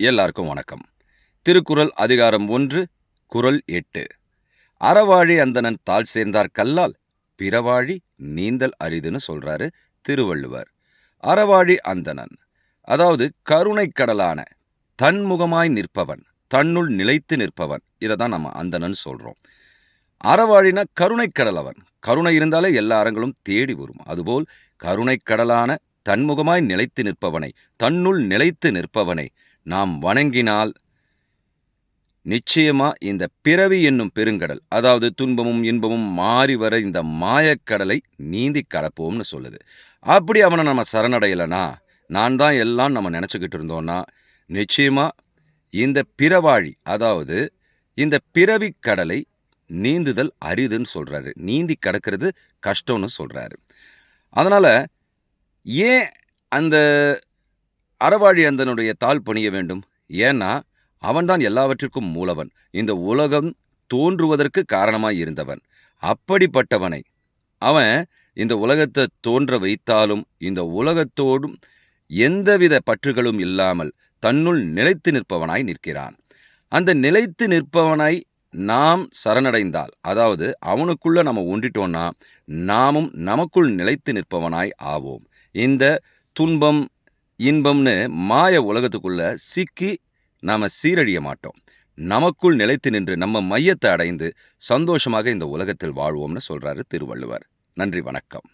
எல்லாருக்கும் வணக்கம். திருக்குறள் அதிகாரம் 1 குறள் 8. "அறவாழி அந்தணன் தாள் சேர்ந்தார் கல்லால் பிறவாழி நீந்தல் அரிதுன்னு சொல்றாரு திருவள்ளுவர். அறவாழி அந்தணன் அதாவது கருணைக் கடலான தன்முகமாய் நிற்பவன், தன்னுள் நிலைத்து நிற்பவன். இதை தான் நம்ம அந்தணன் சொல்றோம். அறவாழினா கருணைக் கடல் அவன். கருணை இருந்தாலே எல்லா அறங்களும் தேடி வரும். அதுபோல் கருணைக் கடலான தன்முகமாய் நிலைத்து நிற்பவனை, தன்னுள் நிலைத்து நிற்பவனை நாம் வணங்கினால் நிச்சயமா இந்த பிறவி என்னும் பெருங்கடல், அதாவது துன்பமும் இன்பமும் மாறி வர இந்த மாயக்கடலை நீந்தி கடப்போம்னு சொல்லுது. அப்படி அவனை நம்ம சரணடையலைனா, நான் தான் எல்லாம் நம்ம நினச்சிக்கிட்டு இருந்தோம்னா, நிச்சயமா இந்த பிறவாழி, அதாவது இந்த பிறவி கடலை நீந்துதல் அரிதுன்னு சொல்றாரு. நீந்தி கடக்கிறது கஷ்டம்னு சொல்றாரு. அதனால ஏன் அந்த அறவாழி அந்தனுடைய தாள் பணிய வேண்டும்? ஏன்னா, அவன்தான் எல்லாவற்றிற்கும் மூலவன். இந்த உலகம் தோன்றுவதற்கு காரணமாய் இருந்தவன். அப்படிப்பட்டவனை, அவன் இந்த உலகத்தை தோன்ற வைத்தாலும், இந்த உலகத்தோடும் எந்தவித பற்றுகளும் இல்லாமல் தன்னுள் நிலைத்து நிற்பவனாய் நிற்கிறான். அந்த நிலைத்து நிற்பவனாய் நாம் சரணடைந்தால், அதாவது அவனுக்குள்ள நம்ம ஒன்றிட்டோம்னா, நாமும் நமக்குள் நிலைத்து நிற்பவனாய் ஆவோம். இந்த துன்பம், இன்பம்னு மாய உலகத்துக்குள்ள சிக்கி நாம சீரழிய மாட்டோம். நமக்குள் நிலைத்து நின்று நம்ம மையத்தை அடைந்து சந்தோஷமாக இந்த உலகத்தில் வாழ்வோம்னு சொல்றாரு திருவள்ளுவர். நன்றி, வணக்கம்.